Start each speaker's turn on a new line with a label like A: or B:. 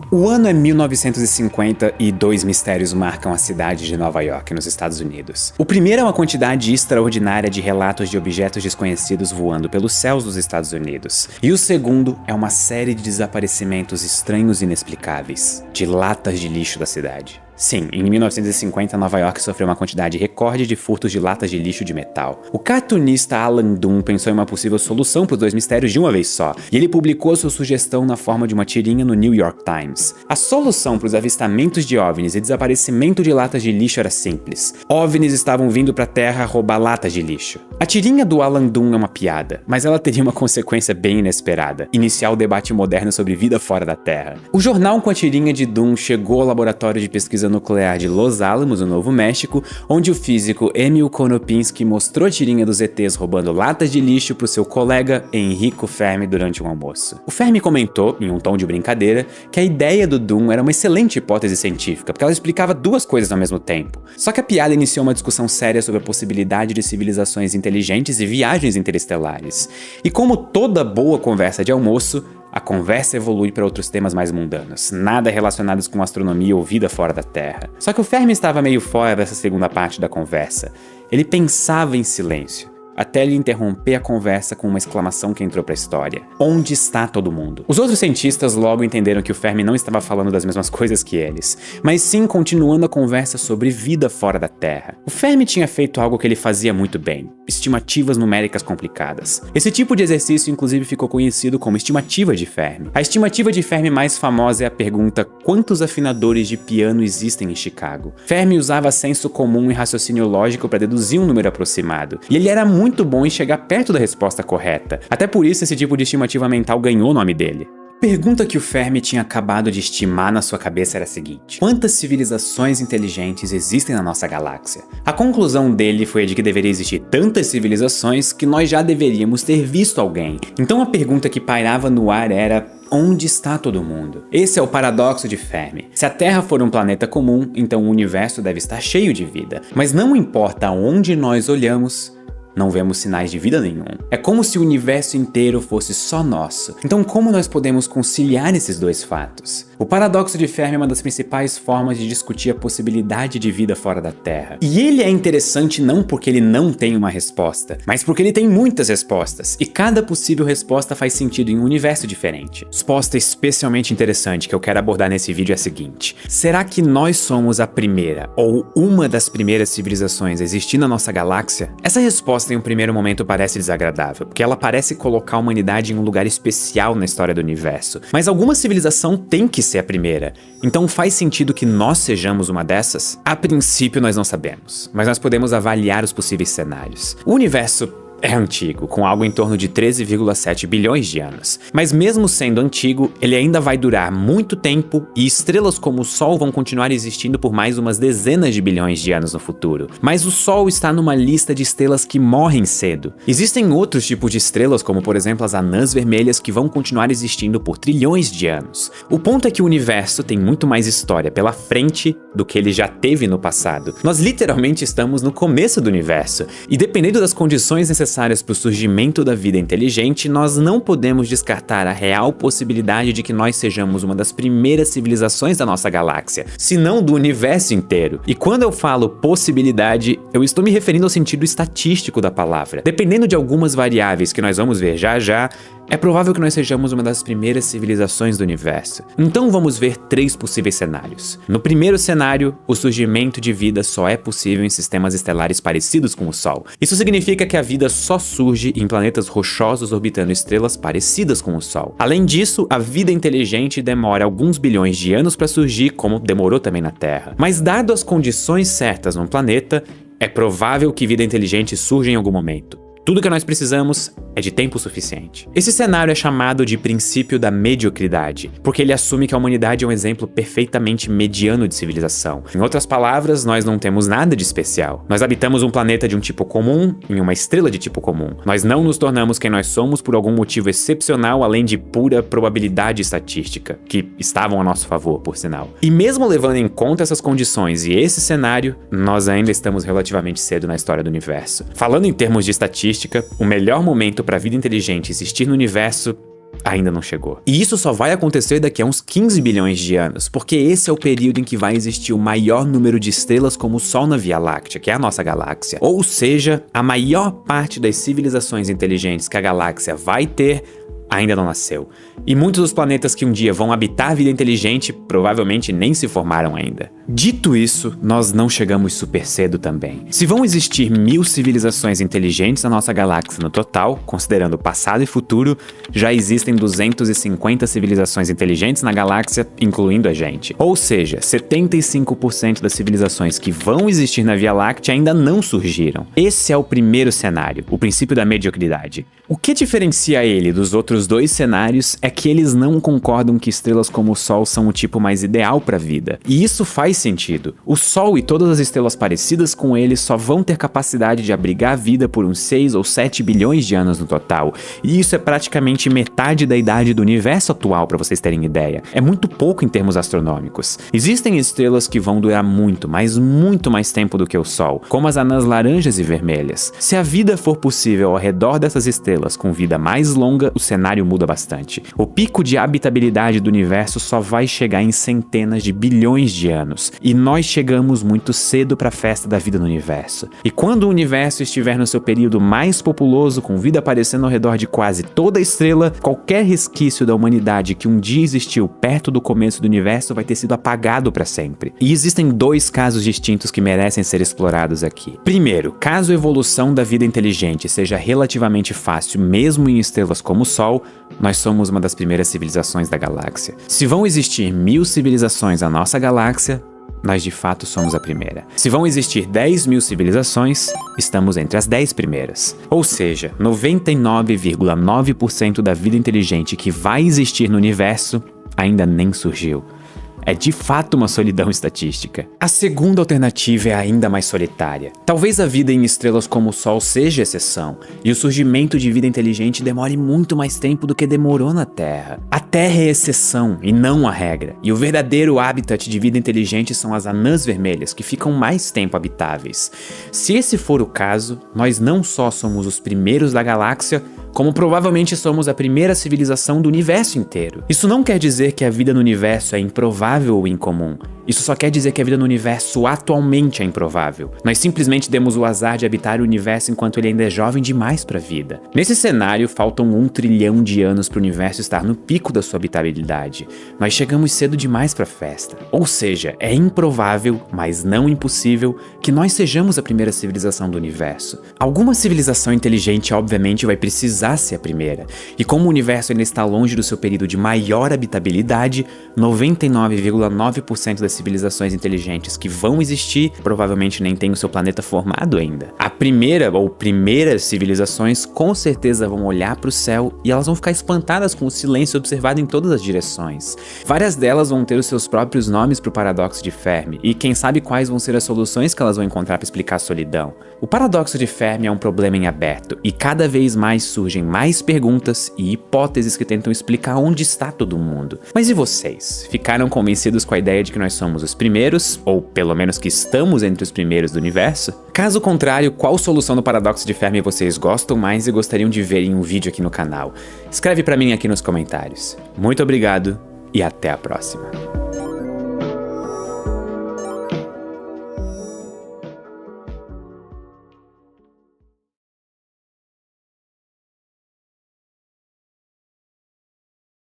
A: O ano é 1950 e dois mistérios marcam a cidade de Nova York, nos Estados Unidos. O primeiro é uma quantidade extraordinária de relatos de objetos desconhecidos voando pelos céus dos Estados Unidos. E o segundo é uma série de desaparecimentos estranhos e inexplicáveis de latas de lixo da cidade. Sim, em 1950, Nova York sofreu uma quantidade recorde de furtos de latas de lixo de metal. O cartunista Alan Doom pensou em uma possível solução para os dois mistérios de uma vez só, e ele publicou sua sugestão na forma de uma tirinha no New York Times. A solução para os avistamentos de OVNIs e desaparecimento de latas de lixo era simples. OVNIs estavam vindo para a Terra roubar latas de lixo. A tirinha do Alan Doom é uma piada, mas ela teria uma consequência bem inesperada: iniciar o debate moderno sobre vida fora da Terra. O jornal com a tirinha de Doom chegou ao laboratório de pesquisa nuclear de Los Alamos, no Novo México, onde o físico Emil Konopinski mostrou a tirinha dos ETs roubando latas de lixo para o seu colega Enrico Fermi durante um almoço. O Fermi comentou, em um tom de brincadeira, que a ideia do Doom era uma excelente hipótese científica, porque ela explicava duas coisas ao mesmo tempo. Só que a piada iniciou uma discussão séria sobre a possibilidade de civilizações inteligentes e viagens interestelares. E como toda boa conversa de almoço, a conversa evolui para outros temas mais mundanos, nada relacionados com astronomia ou vida fora da Terra. Só que o Fermi estava meio fora dessa segunda parte da conversa. Ele pensava em silêncio, até ele interromper a conversa com uma exclamação que entrou para a história: onde está todo mundo? Os outros cientistas logo entenderam que o Fermi não estava falando das mesmas coisas que eles, mas sim continuando a conversa sobre vida fora da Terra. O Fermi tinha feito algo que ele fazia muito bem: estimativas numéricas complicadas. Esse tipo de exercício inclusive ficou conhecido como estimativa de Fermi. A estimativa de Fermi mais famosa é a pergunta: quantos afinadores de piano existem em Chicago? Fermi usava senso comum e raciocínio lógico para deduzir um número aproximado, e ele era muito bom em chegar perto da resposta correta. Até por isso esse tipo de estimativa mental ganhou o nome dele. A pergunta que o Fermi tinha acabado de estimar na sua cabeça era a seguinte: quantas civilizações inteligentes existem na nossa galáxia? A conclusão dele foi a de que deveria existir tantas civilizações que nós já deveríamos ter visto alguém. Então a pergunta que pairava no ar era: onde está todo mundo? Esse é o paradoxo de Fermi. Se a Terra for um planeta comum, então o universo deve estar cheio de vida. Mas não importa onde nós olhamos, não vemos sinais de vida nenhum. É como se o universo inteiro fosse só nosso. Então como nós podemos conciliar esses dois fatos? O paradoxo de Fermi é uma das principais formas de discutir a possibilidade de vida fora da Terra. E ele é interessante não porque ele não tem uma resposta, mas porque ele tem muitas respostas, e cada possível resposta faz sentido em um universo diferente. A resposta especialmente interessante que eu quero abordar nesse vídeo é a seguinte: será que nós somos a primeira, ou uma das primeiras civilizações a existir na nossa galáxia? Essa resposta em um primeiro momento parece desagradável, porque ela parece colocar a humanidade em um lugar especial na história do universo. Mas alguma civilização tem que ser a primeira. Então faz sentido que nós sejamos uma dessas? A princípio nós não sabemos, mas nós podemos avaliar os possíveis cenários. O universo é antigo, com algo em torno de 13,7 bilhões de anos. Mas mesmo sendo antigo, ele ainda vai durar muito tempo e estrelas como o Sol vão continuar existindo por mais umas dezenas de bilhões de anos no futuro. Mas o Sol está numa lista de estrelas que morrem cedo. Existem outros tipos de estrelas, como por exemplo as anãs vermelhas, que vão continuar existindo por trilhões de anos. O ponto é que o universo tem muito mais história pela frente do que ele já teve no passado. Nós literalmente estamos no começo do universo, e dependendo das condições necessárias para o surgimento da vida inteligente, nós não podemos descartar a real possibilidade de que nós sejamos uma das primeiras civilizações da nossa galáxia, se não do universo inteiro. E quando eu falo possibilidade, eu estou me referindo ao sentido estatístico da palavra. Dependendo de algumas variáveis que nós vamos ver já já, é provável que nós sejamos uma das primeiras civilizações do universo. Então vamos ver três possíveis cenários. No primeiro cenário, o surgimento de vida só é possível em sistemas estelares parecidos com o Sol. Isso significa que a vida só surge em planetas rochosos orbitando estrelas parecidas com o Sol. Além disso, a vida inteligente demora alguns bilhões de anos para surgir, como demorou também na Terra. Mas dado as condições certas num planeta, é provável que vida inteligente surja em algum momento. Tudo que nós precisamos é de tempo suficiente. Esse cenário é chamado de princípio da mediocridade, porque ele assume que a humanidade é um exemplo perfeitamente mediano de civilização. Em outras palavras, nós não temos nada de especial. Nós habitamos um planeta de um tipo comum, em uma estrela de tipo comum. Nós não nos tornamos quem nós somos por algum motivo excepcional, além de pura probabilidade estatística, que estavam a nosso favor, por sinal. E mesmo levando em conta essas condições e esse cenário, nós ainda estamos relativamente cedo na história do universo. Falando em termos de estatística, o melhor momento para a vida inteligente existir no universo ainda não chegou. E isso só vai acontecer daqui a uns 15 bilhões de anos, porque esse é o período em que vai existir o maior número de estrelas como o Sol na Via Láctea, que é a nossa galáxia. Ou seja, a maior parte das civilizações inteligentes que a galáxia vai ter ainda não nasceu. E muitos dos planetas que um dia vão habitar a vida inteligente provavelmente nem se formaram ainda. Dito isso, nós não chegamos super cedo também. Se vão existir 1000 civilizações inteligentes na nossa galáxia no total, considerando passado e futuro, já existem 250 civilizações inteligentes na galáxia, incluindo a gente. Ou seja, 75% das civilizações que vão existir na Via Láctea ainda não surgiram. Esse é o primeiro cenário, o princípio da mediocridade. O que diferencia ele dos outros dois cenários é que eles não concordam que estrelas como o Sol são o tipo mais ideal para a vida. E isso faz sentido. O Sol e todas as estrelas parecidas com ele só vão ter capacidade de abrigar a vida por uns 6 ou 7 bilhões de anos no total. E isso é praticamente metade da idade do universo atual, para vocês terem ideia. É muito pouco em termos astronômicos. Existem estrelas que vão durar muito, mas muito mais tempo do que o Sol, como as anãs laranjas e vermelhas. Se a vida for possível ao redor dessas estrelas com vida mais longa, o cenário muda bastante. O pico de habitabilidade do universo só vai chegar em centenas de bilhões de anos, e nós chegamos muito cedo para a festa da vida no universo. E quando o universo estiver no seu período mais populoso, com vida aparecendo ao redor de quase toda a estrela, qualquer resquício da humanidade que um dia existiu perto do começo do universo vai ter sido apagado para sempre. E existem dois casos distintos que merecem ser explorados aqui. Primeiro, caso a evolução da vida inteligente seja relativamente fácil mesmo em estrelas como o Sol, nós somos uma das primeiras civilizações da galáxia. Se vão existir 1000 civilizações na nossa galáxia, nós de fato somos a primeira. Se vão existir 10.000 civilizações, estamos entre as 10 primeiras. Ou seja, 99,9% da vida inteligente que vai existir no universo ainda nem surgiu. É de fato uma solidão estatística. A segunda alternativa é ainda mais solitária. Talvez a vida em estrelas como o Sol seja exceção, e o surgimento de vida inteligente demore muito mais tempo do que demorou na Terra. A Terra é exceção e não a regra, e o verdadeiro habitat de vida inteligente são as anãs vermelhas, que ficam mais tempo habitáveis. Se esse for o caso, nós não só somos os primeiros da galáxia, como provavelmente somos a primeira civilização do universo inteiro. Isso não quer dizer que a vida no universo é improvável ou incomum. Isso só quer dizer que a vida no universo atualmente é improvável. Nós simplesmente demos o azar de habitar o universo enquanto ele ainda é jovem demais para a vida. Nesse cenário, faltam 1 trilhão de anos para o universo estar no pico da sua habitabilidade. Nós chegamos cedo demais para a festa. Ou seja, é improvável, mas não impossível, que nós sejamos a primeira civilização do universo. Alguma civilização inteligente obviamente vai precisar ser a primeira. E como o universo ainda está longe do seu período de maior habitabilidade, 99,9% das civilizações inteligentes que vão existir provavelmente nem tem o seu planeta formado ainda. A primeira ou primeiras civilizações com certeza vão olhar para o céu e elas vão ficar espantadas com o silêncio observado em todas as direções. Várias delas vão ter os seus próprios nomes para o paradoxo de Fermi, e quem sabe quais vão ser as soluções que elas vão encontrar para explicar a solidão. O paradoxo de Fermi é um problema em aberto, e cada vez mais surgem mais perguntas e hipóteses que tentam explicar onde está todo mundo. Mas e vocês? Ficaram convencidos com a ideia de que nós somos os primeiros, ou pelo menos que estamos entre os primeiros do universo? Caso contrário, qual solução do paradoxo de Fermi vocês gostam mais e gostariam de ver em um vídeo aqui no canal? Escreve pra mim aqui nos comentários. Muito obrigado e até a próxima.